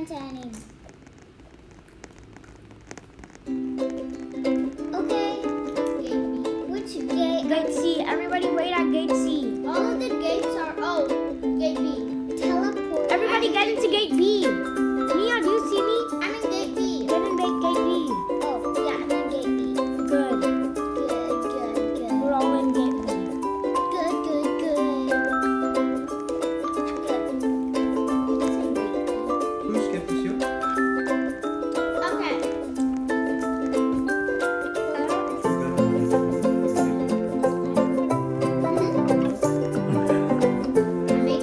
dance anime. Okay. Which gate? Gate C. Everybody wait at gate C. All of the gates are gate B. Teleport. Everybody get into gate B. Mia, do you see me? I'm in gate B. Get in gate B. Oh, yeah, I'm in gate B. Good. Good. We're all in gate B. Good. Who skipped this year? Okay.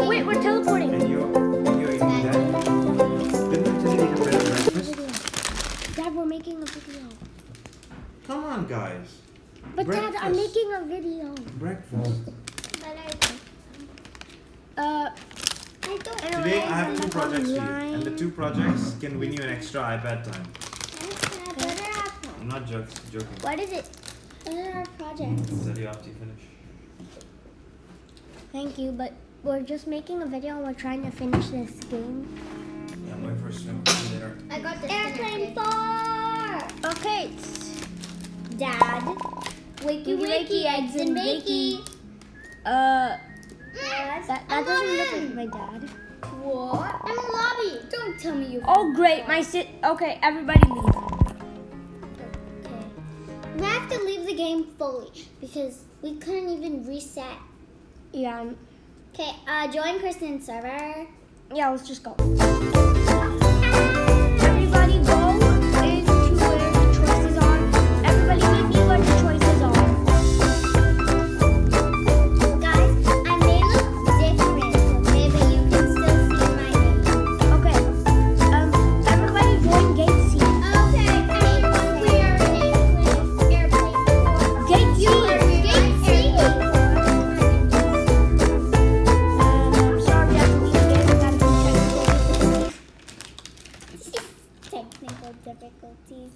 Wait, we're teleporting. And you're eating that? Didn't you say you had breakfast? Dad, we're making a video. Come on, guys. But Dad, I'm Breakfast. making a video. Breakfast. I don't know. Today I have two projects for you, online. and the two projects can win you an extra iPad time. I'm not joking. What is it? What are our projects? Is that you after you finish? Thank you, but we're just making a video and we're trying to finish this game. Yeah, I'm going for a swim later. I got this. Airplane 4! Okay. Dad. Wakey, eggs and bakey. That doesn't look like my dad. What? I'm in the lobby. Don't tell me you. Oh, great. Okay, everybody leave. Okay. We have to leave the game fully because we couldn't even reset. Yeah, Okay, join Kristen's server. yeah, let's just go. Everybody go into where the choices are. Everybody meet me where the choices are. Guys, I may look different, okay, but you can still see my name. Okay. Everybody join gate C. Okay, we are in airplane. Gate C. Gate C. I'm sorry, I have to leave the game. I gotta go check. Technical difficulties.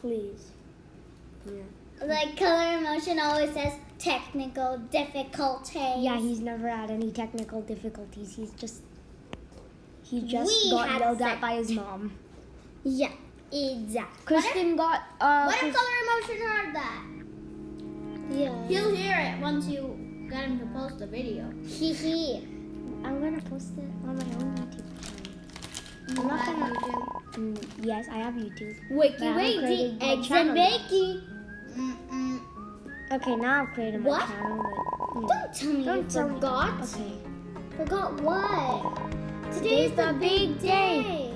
Please. Come here. Like Color Emotion always says, technical difficulties. Yeah, he's never had any technical difficulties. He just We got had yelled sex. at by his mom. Yeah, exactly. Kristen got What if Chris- Color Emotion heard that? Yeah. He'll hear it once you get him to post the video. Hee. I'm gonna post it on my own YouTube channel. You I'm not have gonna- YouTube. Yes, I have YouTube. Wakey, But I haven't created my eggs and channel yet. bakey. Mm-mm. Okay, now I've created my What? channel, but Don't tell me Don't you tell me. forgot. Okay. Forgot what? Today's the big day.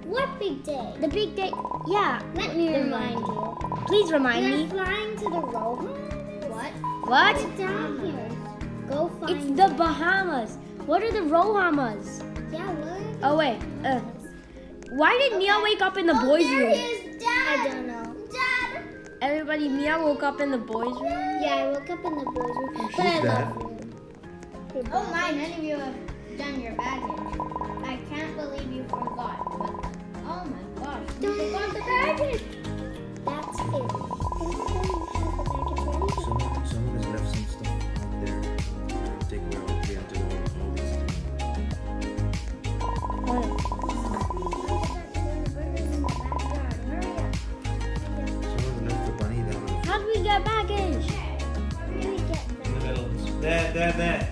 What big day? The big day. Yeah. Let me the remind big day. you. Please remind We're me. flying to the Rohan. What? What? Get down here. Go find It's the Bahamas. What are the Rohamas? Yeah, what? Oh wait. Why did Mia wake up in the boys' there room? he is, Dad. I don't know. Dad. Everybody, Mia woke up in the boys' room. Yeah, I woke up in the boys' room. But I She's love you. Oh my, none of you have done your baggage. I can't believe you forgot. But, oh my gosh, you forgot the baggage. That's it. Can you have the baggage ready? Someone has left some stuff there. Take away all the to all these Someone left the bunny down on How do we get baggage? Where do we get the that? middle. There.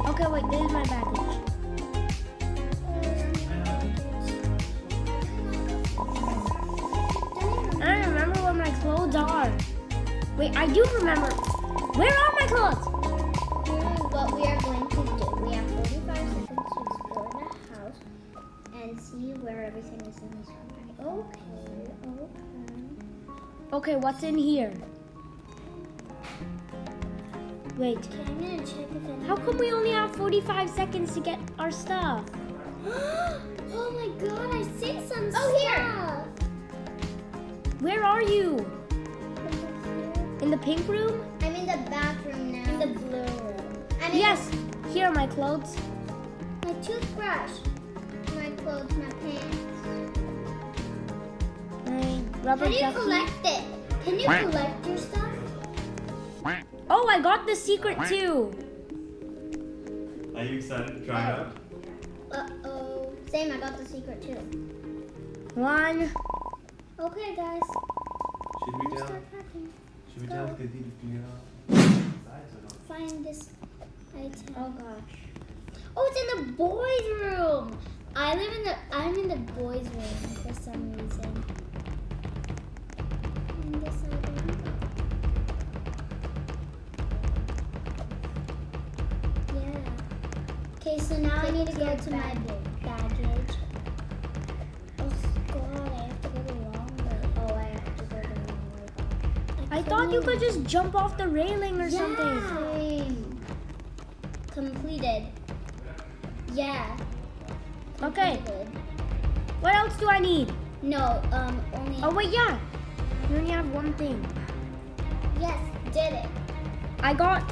Okay, wait, there's my baggage. I don't remember where my clothes are. Wait, I do remember. Where are my clothes? Here's what we are going to do. We have 45 seconds to explore the house and see where everything is in this room. Okay. Okay, what's in here? Wait, Okay, I'm gonna check if any. how come we only have 45 seconds to get our stuff? Oh my god, I see some Oh, here. stuff. Where are you? In the pink room? I'm in the bathroom now. In the blue room. I'm in Yes, here are my clothes. My toothbrush. My clothes, my pants. My rubber How do you ducky. collect it? Can you collect your stuff? Oh, I got the secret too. Are you excited to try it out? Uh-oh. Same, I got the secret too. 1. Okay, guys. Should we tell? Start packing. Should we tell Go. Kadi to clear out sides or not? Find this item. Oh gosh. Oh, it's in the boys' room. I'm in the boys' room for some reason. Find this item. Yeah. Okay, so now I need to go to my baggage. Oh God, I have to go the long way. Oh, I have to go the long way. I thought you could just jump off the railing or something. Same. Completed. Yeah. Okay. Completed. What else do I need? No, only. Oh wait, yeah. You only have one thing. Yes, did it. I got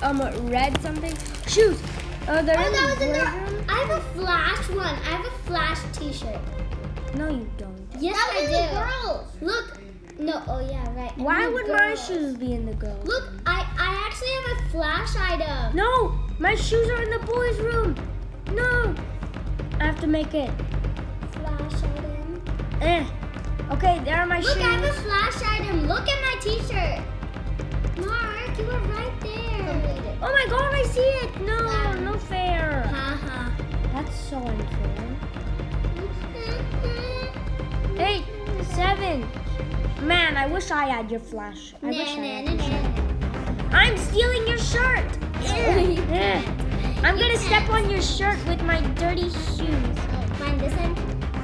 red something. Shoes. They're Oh, in that the was in boys' the. room. I have a Flash one. I have a Flash T-shirt. No, you don't. Yes, That was I in do. the girls. Look. No. Oh yeah, right. And Why the would my girls. shoes be in the girls? Look, I actually have a Flash item. No, my shoes are in the boys' room. No, I have to make it. Flash item. Okay, there are my Look, shoes. I have a Flash item. Look at my T-shirt. Mark, you were right there. Completed. Oh my God, I see it. No, no fair. Haha. That's so unfair. 8, 7. Man, I wish I had your flash. I wish I had your shirt. I'm stealing your shirt. I'm gonna step on your shirt with my dirty shoes. Find this one.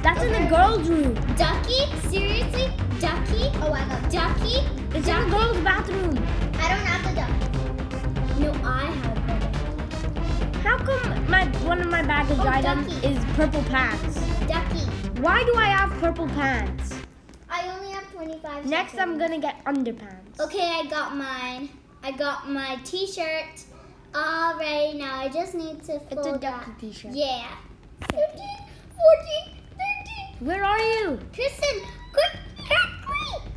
That's in the girls' room. Ducky? Seriously? Ducky? Oh, I got Ducky? It's in the girls' bathroom. I don't have the duck. No, I have one. How come one of my baggage Oh, items Ducky. is purple pants? Ducky. Why do I have purple pants? I only have 25 Next, I'm seconds. gonna get underpants. Okay, I got mine. I got my T-shirt. All right, now I just need to It's a fold ducky that. t-shirt. Yeah. 15, 14, 13. Where are you? Kristen,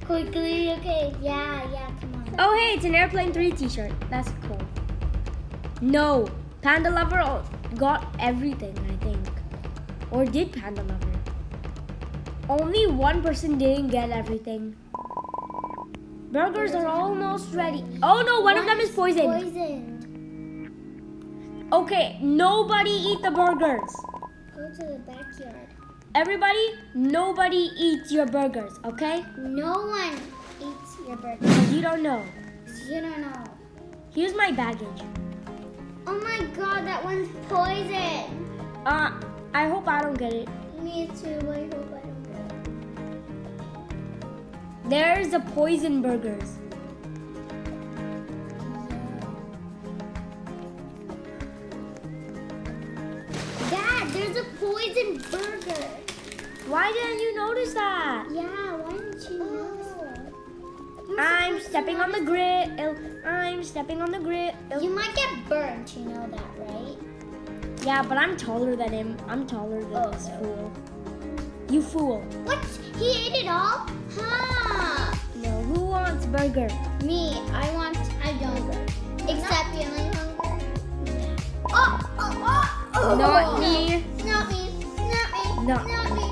quickly. Okay. Yeah, come on. Oh, hey, it's an Airplane 3 t-shirt. That's cool. No, Panda Lover got everything, I think. Or did Panda Lover? Only one person didn't get everything. Burgers are almost ready. Oh no, one of them is poisoned. Poisoned. Okay, nobody eat the burgers. Go to the backyard. Everybody, nobody eats your burgers, okay? No one eats your burger. 'Cause you don't know. You don't know. Here's my baggage. Oh my God, that one's poisoned. I hope I don't get it. Me too. I hope I don't get it. There's the poison burgers. Dad, there's a poison burger. Why didn't you notice that? Yeah, why didn't you know? I'm stepping on the grill. I'm stepping on the grill. You might get burnt, you know that, right? Yeah, but I'm taller than him. I'm taller than this fool. You fool. What? He ate it all? Huh? No, who wants burger? Me, I don't. Except feeling hungry. Oh. Not me. Not me. Not me. No. Not me.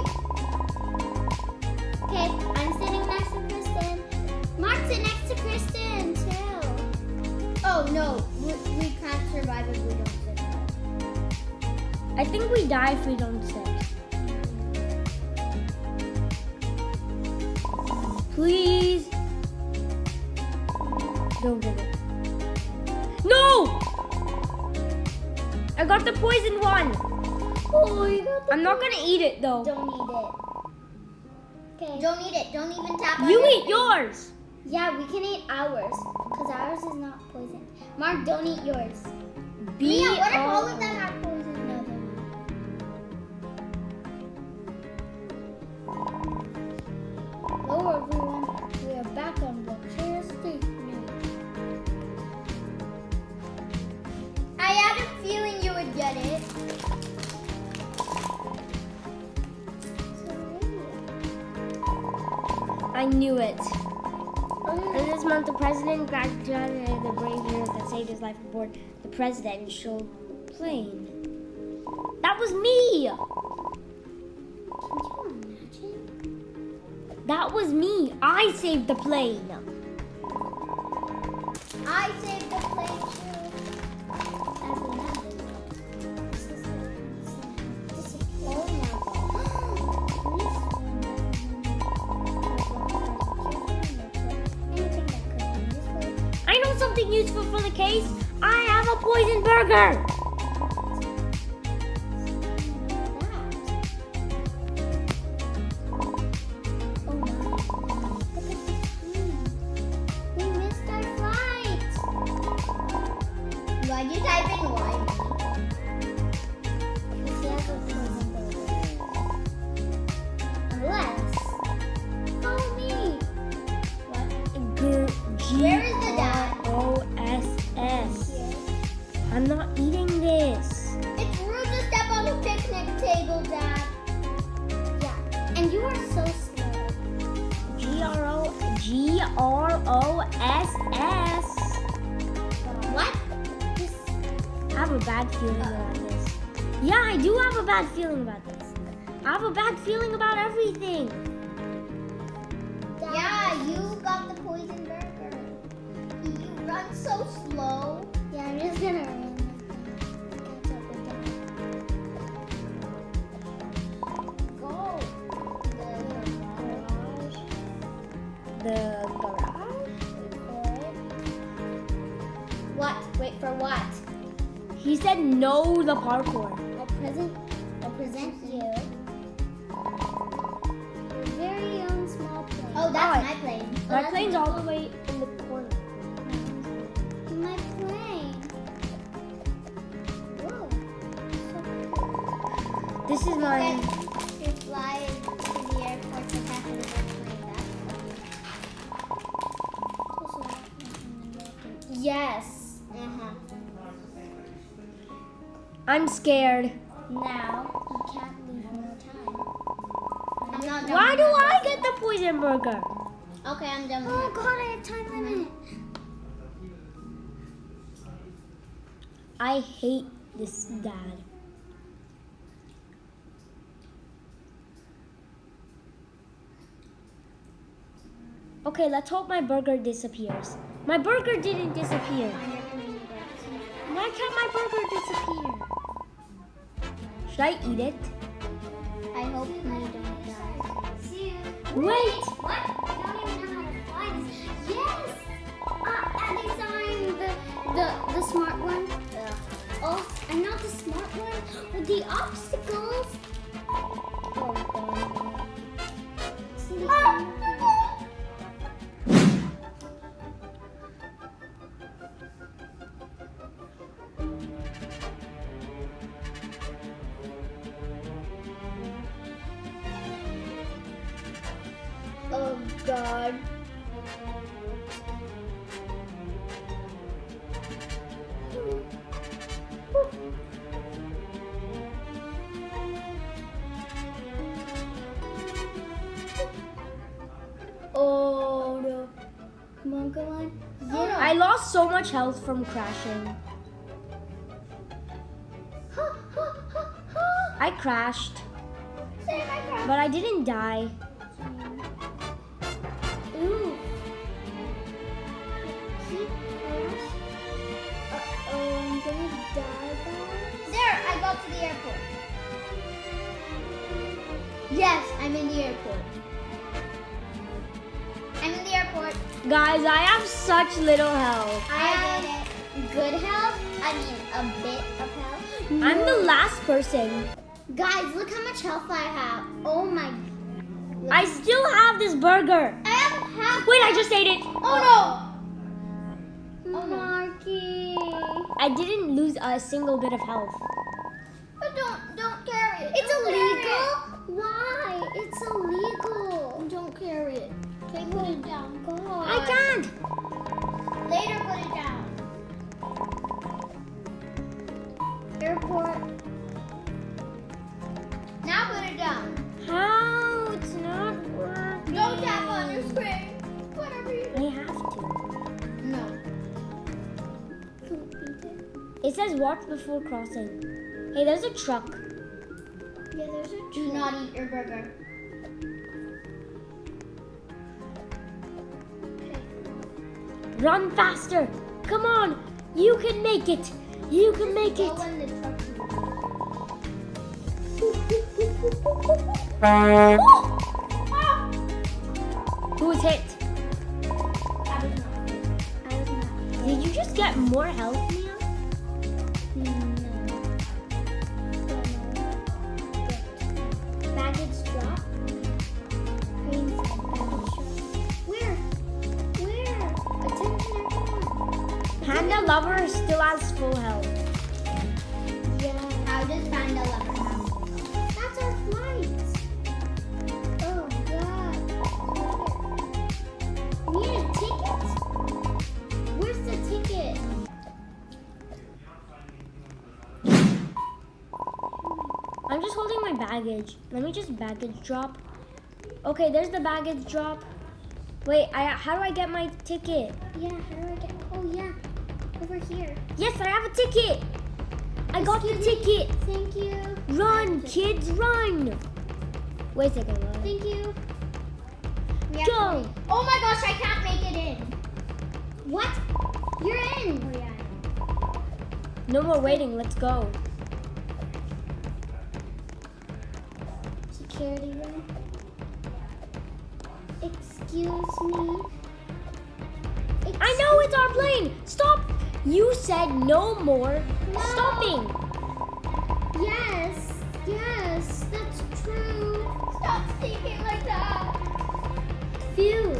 Okay, I'm sitting next to Kristen. Mark, sit next to Kristen, too. Oh no, we can't survive if we don't sit. I think we die if we don't sit. Please. Don't get it. No! I got the poison one. Oh, you got I'm not gonna eat it though. Don't eat it. Okay. Don't eat it. Don't even tap on You it. eat yours. Yeah, we can eat ours, because ours is not poison. Mark, don't eat yours. Mia, what if all of B-O- them are poison? No, they're not. Hello, everyone. We are back on Blockchain Street now. I had a feeling you would get it. I knew it. And this month, the president graduated the brave hero that saved his life aboard the presidential plane. That was me! That was me. I saved the plane. I saved the plane too. As a member. This is oh my god. I know something useful for the case. I have a poison burger. Why'd you type in wine? Unless. Follow me. What? Where is the dad? GROSS. I'm not eating this. It's rude to step on the picnic table, Dad. Yeah. And you are so slow. GROSS. What? I have a bad feeling about this. Yeah, I do have a bad feeling about this. I have a bad feeling about everything. Yeah, you got the poison burger. You run so slow. Yeah, I'm just gonna run. Go. The garage? What? Wait for what? He said no the parkour. I present you your very own small plane. Oh, that's my plane. Oh, My that's plane's all the way in the corner. my plane. Whoa. So cool. This is mine. You fly to the airport to pass it plane. Yes. Uh-huh. I'm scared. Now you can't lose more time. I'm not done. Why do I get the poison burger? Okay, I'm done. Oh God, I have time limit. I hate this dad. Okay, let's hope my burger disappears. My burger didn't disappear. Why can't my burger disappear? Should I eat it? I hope you don't die. Wait! What? I don't even know how to fly this. Yes! At least I'm the smart one. Oh, I'm not the smart one. With the obstacles. Oh, God. See the Oh God. Oh no. Come on, come on. Zero. I lost so much health from crashing. I crashed, Save my car. but I didn't die. Ooh. Keep crash. Uh-oh, I'm gonna die, guys. There, I got to the airport. Yes, I'm in the airport. I'm in the airport. Guys, I have such little health. I have good health. I mean, a bit of health. I'm the last person. Guys, look how much health I have. Oh my. I still have this burger. I have half. Wait, I just ate it. Oh no. Oh, Marky. I didn't lose a single bit of health. But don't carry it. It's illegal. Why? It's illegal. Don't carry it. Okay, put it down. Go on. I can't. Later, put it down. Airport. Now put it down. How? It's not working. Don't tap on your screen. Whatever you do. I have to. No. It says watch before crossing. Hey, there's a truck. Yeah, there's a. Do not eat your burger. Run faster. Come on. You can make it. You can make it. Go in the truck. Who's hit? I was not. Did you just get more health, Mia? Baggage drop. Green said baggage drop. Where? Attention everyone. Panda Lover still has full health. Yeah. How does Panda Lover have? That's our flight. Oh god. We need a ticket? Where's the ticket? I'm just holding my baggage. Let me just baggage drop. Okay, there's the baggage drop. Wait, how do I get my ticket? Yeah, how do I get? Oh yeah, over here. Yes, I have a ticket. I got the Excuse me. ticket. Thank you. Run, kids, run. Wait a second. Run. Thank you. We have Go. to- Oh my gosh, I can't make it in. What? You're in. Oh yeah. No more waiting. Let's go. Security room. Excuse me. I know it's our plane. Stop. You said no more No. stopping. Yes, that's true. Stop speaking like that. Phew.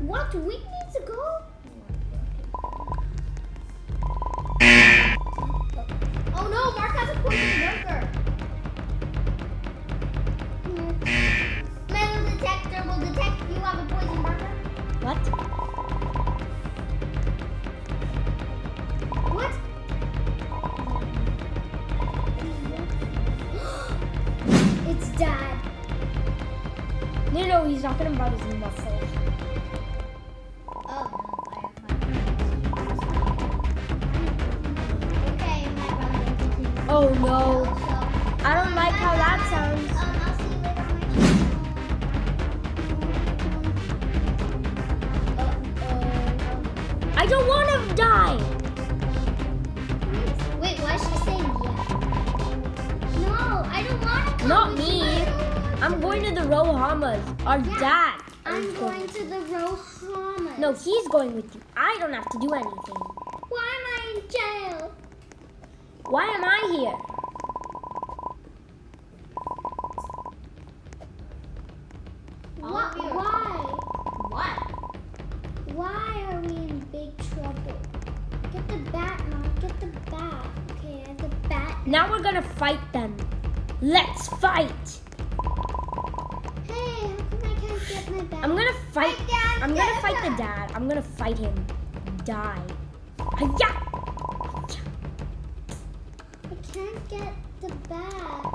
What? We need to go? Oh no, Mark has a poison burger. Metal detector will detect you have a poison burger. What? What? It's Dad. No, he's talking about his muscle. Oh no, I have my Okay, my brother will continue. Oh no. So, I don't like how that sounds. I'll see you later on my I don't want to die. Wait, why is she saying yeah? No, I don't want to come. Not with me. you. I'm going to the Rohamas. Our Yeah, dad. I'm is going to the Rohamas. No, he's going with you. I don't have to do anything. Why am I in jail? Why am I here? All What? of you are- Why? What? Why are we in big trouble? Get the bat, Mom. Get the bat. Okay, I have the bat. Now we're gonna fight them. Let's fight. Hey, how come I can't get my bat? I'm gonna fight. I can't I'm gonna get fight the that. dad. I'm gonna fight him. Die. Hi-ya! I can't get the bat.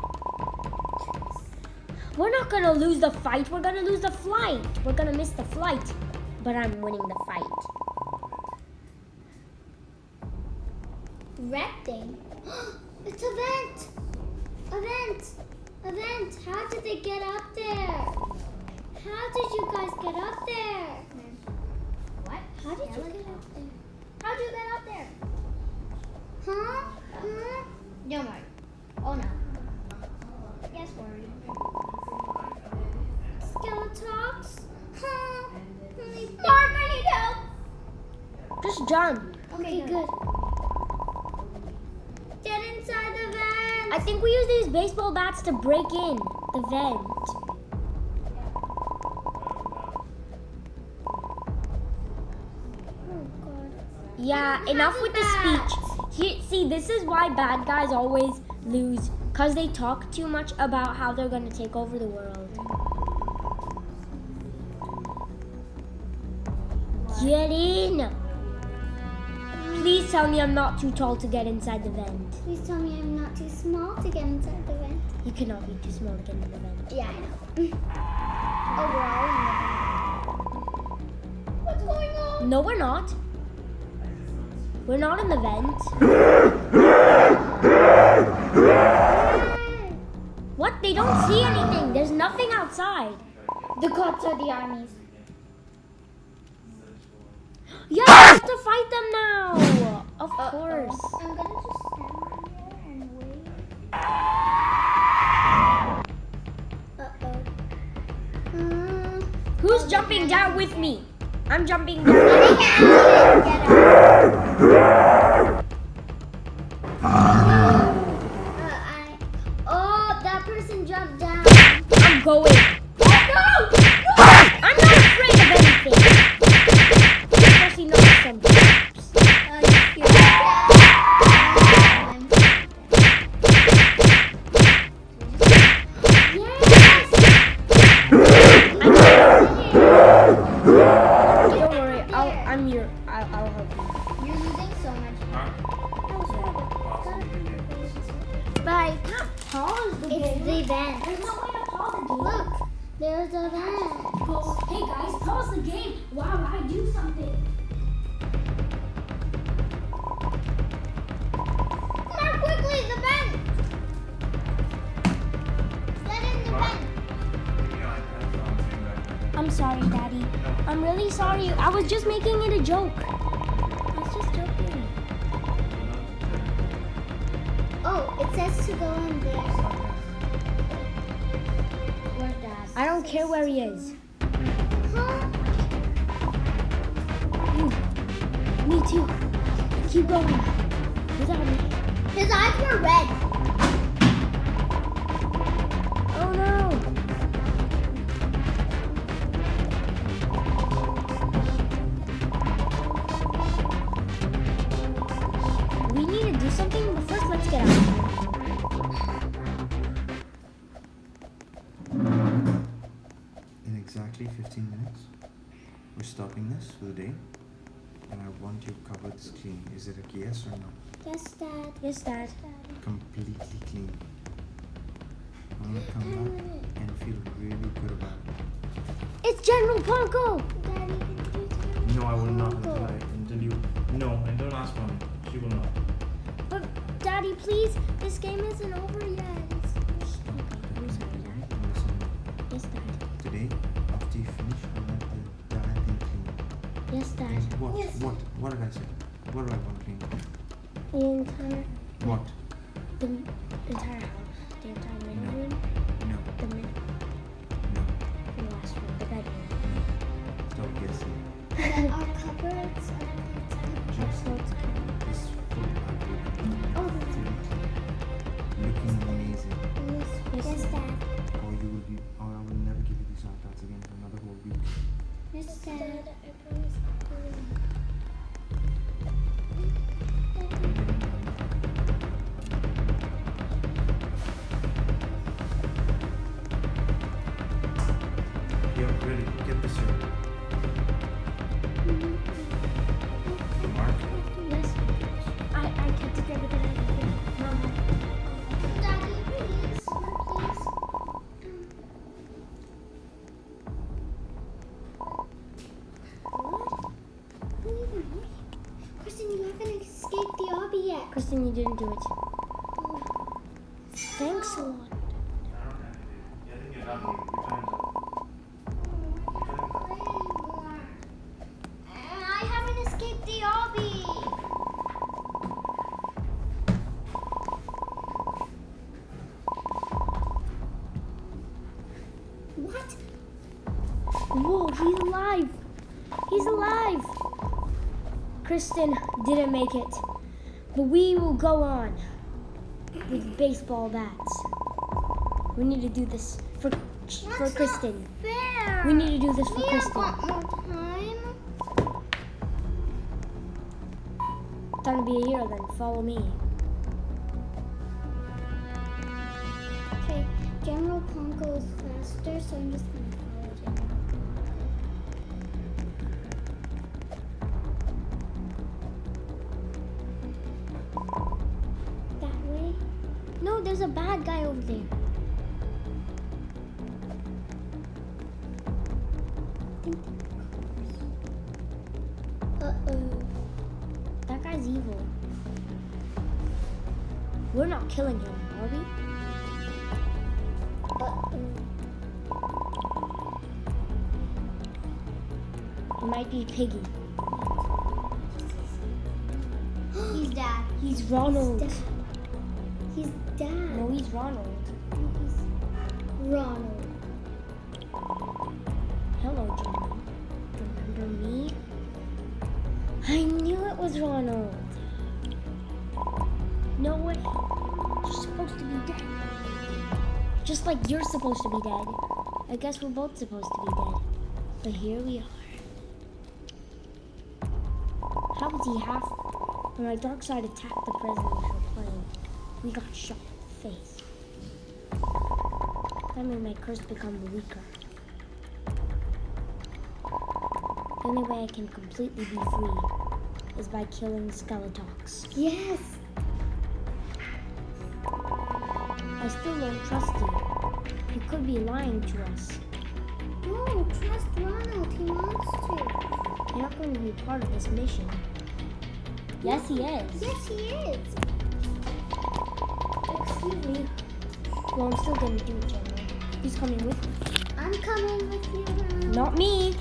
We're not gonna lose the fight. We're gonna lose the flight. We're gonna miss the flight. But I'm winning the fight. Red thing. It's a vent. A vent. A vent. How did they get up there? How did you guys get up there? What? How did you get up there? How'd you get up there? Huh? Huh? Don't worry. Oh no. Yes, worry. Skeletox? Huh? Mark, I need help. Just jump. Okay, good. Get inside the vent. I think we use these baseball bats to break in the vent. Oh God. Yeah, Have enough a with the bat. speech. See, this is why bad guys always lose. Because they talk too much about how they're going to take over the world. Get in! Please tell me I'm not too tall to get inside the vent. Please tell me I'm not too small to get inside the vent. You cannot be too small to get into the vent. Yeah, I know. Oh, we're all What's going on? No, we're not. We're not in the vent. in the vent. What? they don't see anything. There's nothing outside. The cops are the armies. Yeah, I have to fight them now. Of course. I'm gonna just stand here and wait. Who's jumping down with me? I'm jumping down. Oh, that person jumped down. I'm going. Oh, no! I'm not afraid of anything. Especially not some cops. Don't worry, I'm here. I'll help you. You're losing so much. But I can't pause the game. It's the event. There's no way to pause the game. Look, there's a vent. Hey guys, pause the game while I do something. More quickly, the vent. Get in the vent. I'm sorry, Daddy. I'm really sorry. I was just making it a joke. I was just joking. Oh, it says to go in there. Where's Dad? I don't care where he is. Huh? Me too. Keep going. Without me. His eyes were red. Oh no. We need to do something, but first let's get out of here. In exactly 15 minutes, we're stopping this for the day. And I want your cupboards clean. Is it a yes or no? Yes, Dad. Yes, Dad. Completely clean. I want to come back and feel really good about it. It's General Ponko. Daddy, can you tell me? No, I will not Uncle. until you. No, and don't ask mommy. She will not. But Daddy, please, this game isn't over yet. Stop. I'm sorry, Dad. Listen. Yes, Dad. Today, after you finish, I want the entire thing clean. Yes, Dad. What? Yes. What did I say? What do I want clean? The entire, What? the entire house, the entire living room, No. the mid, No. the last room, the bedroom. Stop guessing. Then our cupboards. Just Let's go. this full outlook. Oh, Looking amazing. yes, Dad. Or you will be. Or I will never give you these iPads again for another whole week. Yes, Dad. I promise. Here, ready. Get this here. Mark. Yes. I kept it there, but then I didn't. Mama. Daddy, please, please. What? Kristen, you haven't escaped the obby yet. Kristen, you didn't do it. Thanks a lot. I haven't escaped the obby. What? Whoa, he's alive. He's alive. Kristen didn't make it, but we will go on with baseball bats. We need to do this for That's Kristen. not fair. We need to do this for We have Kristen. got more time. Time to be a hero then. Follow me. Okay, General Ponko is faster, so I'm just gonna follow General. That way? No, there's a bad guy over there. Uh-oh. That guy's evil. We're not killing him, are we? It might be Piggy. He's dad. He's Ronald. He's dad. No, he's Ronald. He's Ronald. Hello, Jenny. Remember me? I knew it was Ronald. No way. You're supposed to be dead. Just like you're supposed to be dead. I guess we're both supposed to be dead. But here we are. How was he half? When my dark side attacked the presidential plane, we got shot in the face. That made my curse become weaker. The only way I can completely be free is by killing Skeletox. Yes. I still don't trust you. You could be lying to us. No, trust Ronald. He wants to. You're not going to be part of this mission. Yes, he is. Yes, he is. Excuse me. Well, I'm still going to do it, General. He's coming with me. I'm coming with you, Ronald. Not me.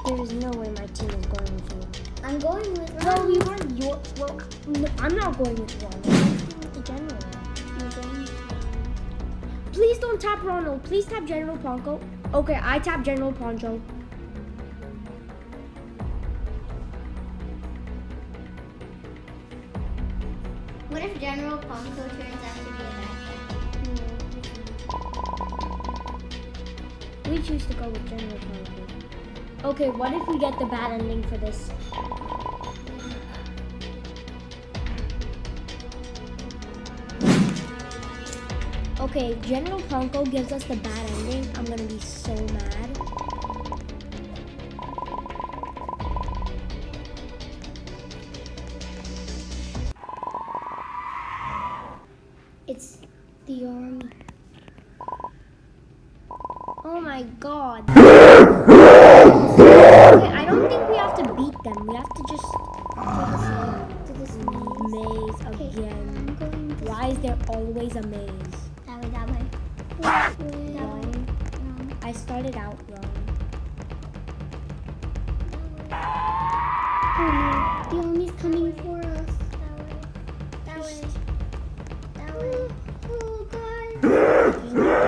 There is no way my team is going with you. I'm going with Well, Ronald. we weren't your. Well, no, I'm not going with Ronald. I'm going with the General. Please don't tap Ronald. Please tap General Poncho. Okay, I tap General Poncho. What if General Poncho turns out to be a bad guy? We choose to go with General Poncho. Okay, what if we get the bad ending for this? Okay, if General Poncho gives us the bad ending, I'm gonna be so mad. It's the army. Oh my god. Okay, I don't think we have to beat them. We have to just To this maze Okay, again. I'm going this Why is there always a maze? That way. That way. I started out wrong. Oh no, the army's coming for us. That way. That way. Oh god.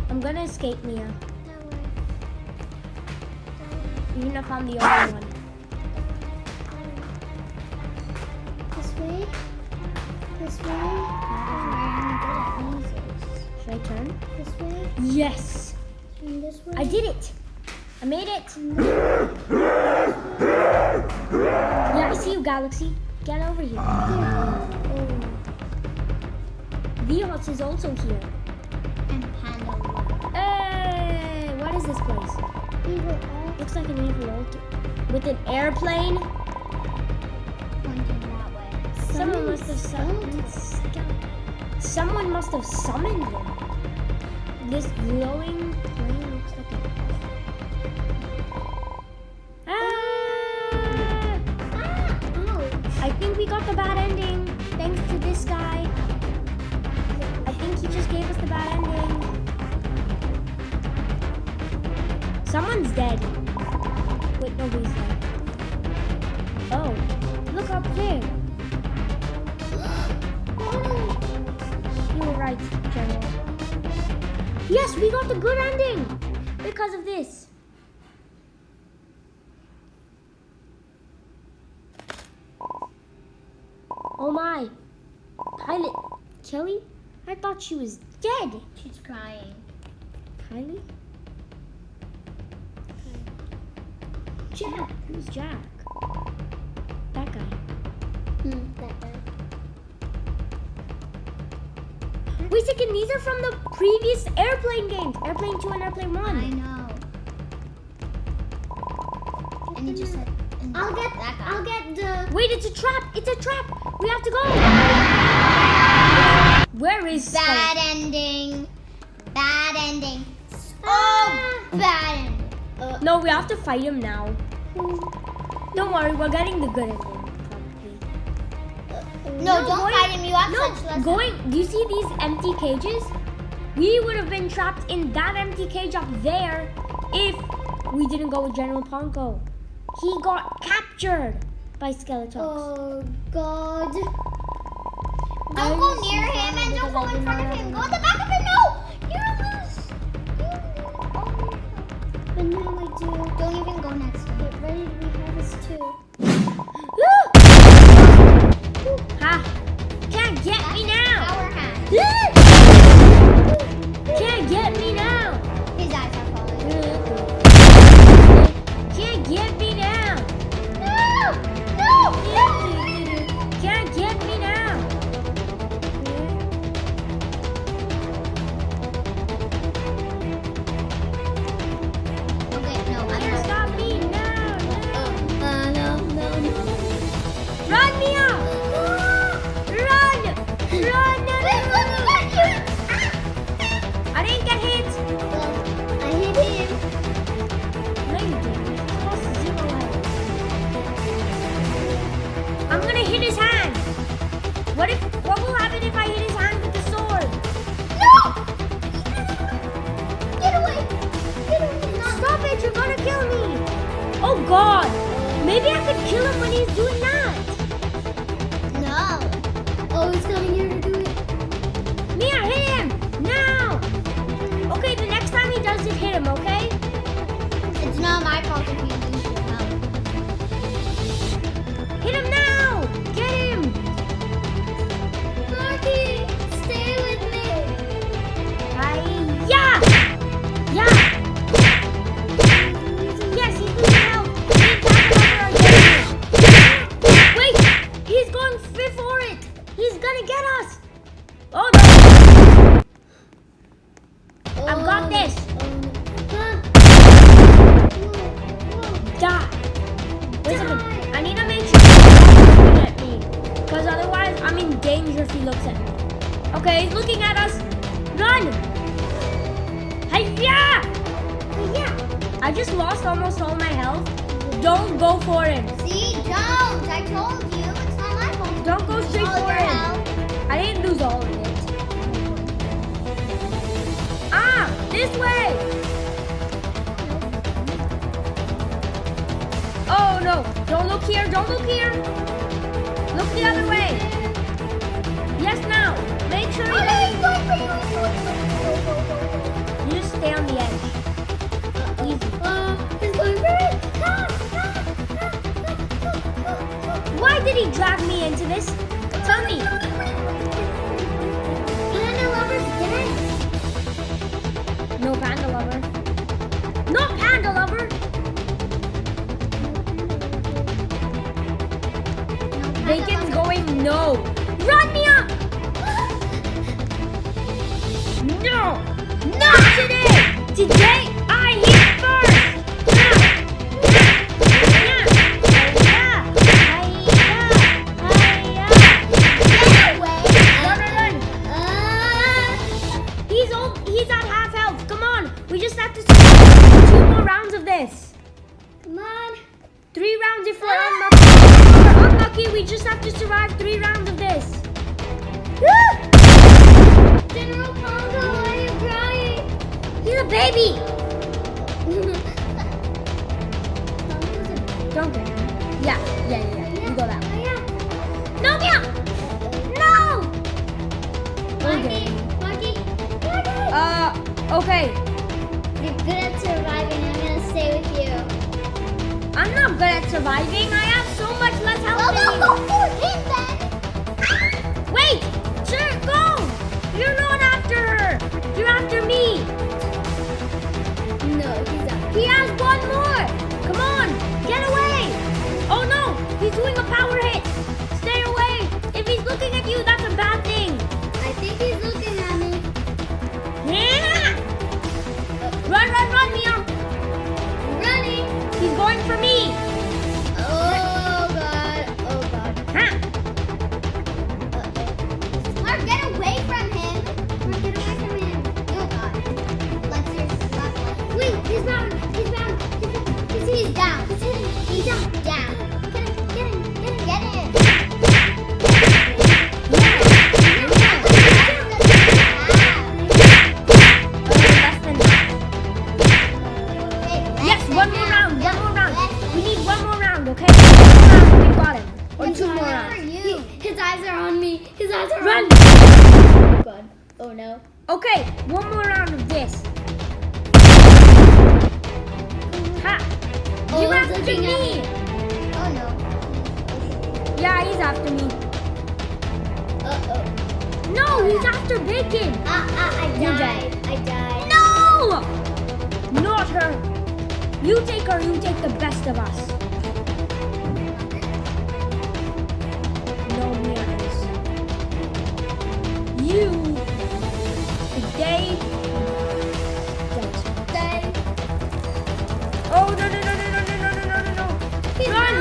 I'm gonna escape Mia, That way. even if I'm the only one. This way. This way. I'm good at mazes. Should I turn? This way. Yes! And this way. I did it! I made it! Yeah, I see you, Galaxy. Get over here. Oh. V-Hots is also here. And Panda. Hey! What is this place? We were all Looks like an evil altar. With an airplane? pointing that way. Someone must have summoned. Someone must have summoned them. This glowing plane looks like a. Ah! Ouch. I think we got the bad ending. Thanks to this guy. I think he just gave us the bad ending. Someone's dead. Wait, nobody's dead. Oh, look up there. You were right, General. Yes, we got the good ending because of this. Oh my. Pilot Kelly? I thought she was dead. She's crying. Kylie? Jack. Who's Jack? That guy. That guy. Wait a second, these are from the previous airplane games. Airplane 2 and Airplane 1. I know. And he just said. I'll get that guy. I'll get the. Wait, it's a trap. It's a trap. We have to go. Where is Bad ending. Bad ending. Oh, bad ending. No, we have to fight him now. Don't worry, we're getting the good ending. Probably. No, don't boy. fight him. You have No, such going. Do you see these empty cages? We would have been trapped in that empty cage up there if we didn't go with General Ponko. He got captured by Skeletox. Oh God. Don't go near him and don't go in front of him. Go in the back of him. No! You're loose. But now I do. Don't even go next to him. Get ready to be harvest too. Ha! Can't get me now! Our hand. Can't get me now! His eyes are falling. Can't get me now! No! No! Can't get me now! Okay, no, I'm Can't not. stop me now! No. Run, Mia! Run! Run! I didn't get hit! Well, I hit him. No, you didn't. It cost 0 life. I'm gonna hit his hand! What will happen if I hit his hand with the sword? No! Get away! Get away! Stop it! You're gonna kill me! Oh God! Maybe I could kill him when he's doing that! No! Oh, he's coming here to do it. Mia, hit him! Now! Okay, the next time he does it, hit him, okay? It's not my fault if you lose your health. Hit him now! Get him! Marky, stay with me. Yeah! Yeah! Yes, he's losing health! Wait! He's going for it! He's gonna get us! Oh no! I've got this! Die! Wait a second. I need to make sure he's not looking at me. Because otherwise, I'm in danger if he looks at me. Okay, he's looking at us. Run! Hiya! I just lost almost all my health. Don't go for him. See? Don't! I told you. It's not my fault. Don't go straight All for your him. health. I didn't lose all of it. Ah! This way! Oh no! Don't look here! Don't look here! Look the other way! Yes, now! Make sure Oh, no, he's going for you. you just stay on the edge. Easy. He's going for it. Why did he drag me into this? Tell me. Panda Lover's dead. No panda lover. No panda lover! Bacon's going no. Run me up! No! Not today! Today I hit first! Run! He's at half health. Come on! We just have to survive 2 more rounds of this. Come on. 3 rounds if we're unlucky. If we're unlucky, we just have to survive 3 rounds of this. General Pongo, why are you crying? He's a baby! Don't get him. Yeah. You go that way. No, Mia! No! Okay. Marky. Okay. You're good at surviving. I'm gonna stay with you. I'm not good at surviving. I have so much less health Well, than don't you. go for him then. Wait! Sure, go! You're not after her. You're after me. No, he's up. He has 1 more. Come on, get away. Oh no, he's doing a power hit. Stay away. If he's looking at you, that's a bad thing. I think he's looking at me. Yeah. Run, Mia. Running. He's going for me. Oh God. Huh? Run! God. Oh no. Okay, one more round of this. Ha! Oh, You he's after looking at me! Oh no. Yeah, he's after me. Uh-oh. No, he's after Bacon! I You died. I died. No! Not her! You take her, you take the best of us. No, Mianis. You today don't. Oh no no no no no no no no no no! Run!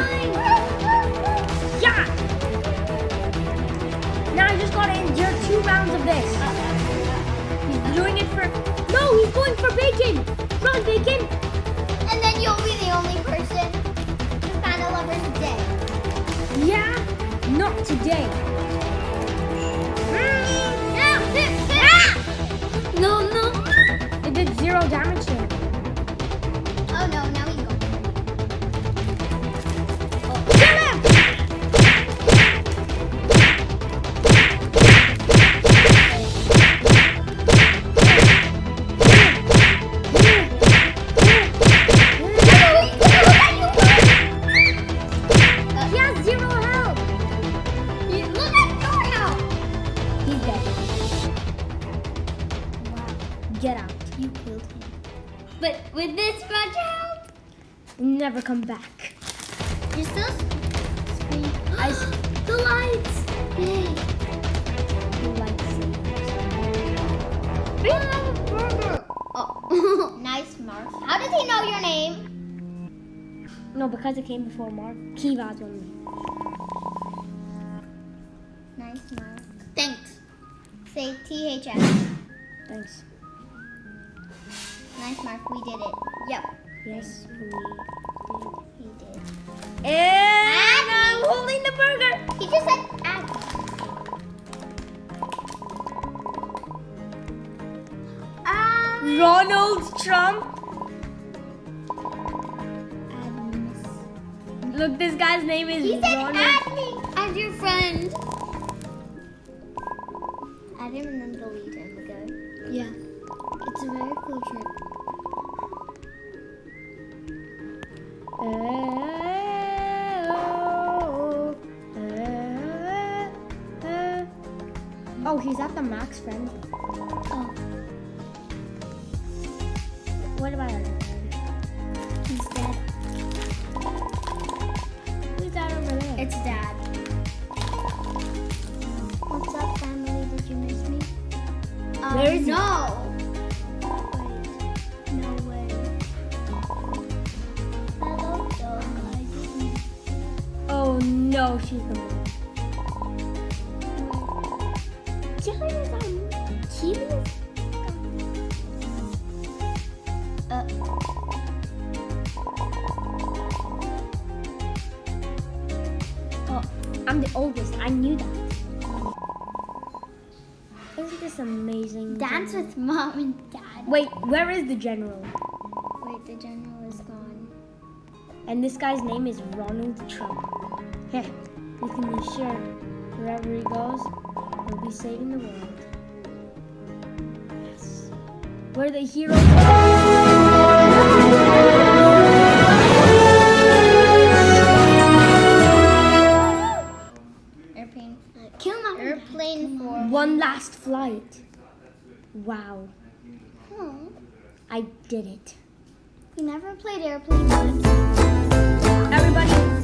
Yeah! Now I just gotta endure 2 rounds of this. He's doing it for. No, he's going for Bacon! Run, Bacon! And then you'll be the only person to find a lover today. Yeah, not today. No, no. It did 0 damage to him. Oh no, now he's gone. Kill him! He has 0 health. Look at your health. He's dead. Get out. You killed him. But with this much health, Never come back. you're still screaming. I The lights. Yay. like Burger. Oh, nice, Mark. How does he know your name? No, because it came before Mark. Kivas only. Nice, Mark. Thanks. Say THS. Thanks. Nice, Mark. We did it. Yep, Yes, we he did. did. And I'm holding the burger. He just said add. Ronald Trump. Look, this guy's name is He said Ronald. add me. I'm your friend. Add him and then delete him. Okay. Yeah. It's a very cool trick. Oh, he's at the max friend. Oh, What about other friend? he's dead. Who's that over there? It's Dad. What's up, family? Did you miss me? Where is he? No. Wait. No way. Hello, dog. I didn't. Oh no, she's the one. Oh, I'm the oldest. I knew that. Isn't this amazing? Dance with mom and dad. Wait, where is the general? Wait, the general is gone. And this guy's name is Ronald Trump. Heh, you can be sure wherever he goes, he'll be saving the world. Yes. We're the heroes. Airplane. Kill mom. Airplane for. One last flight. Wow, Oh, I did it. we never played airplane once. Everybody,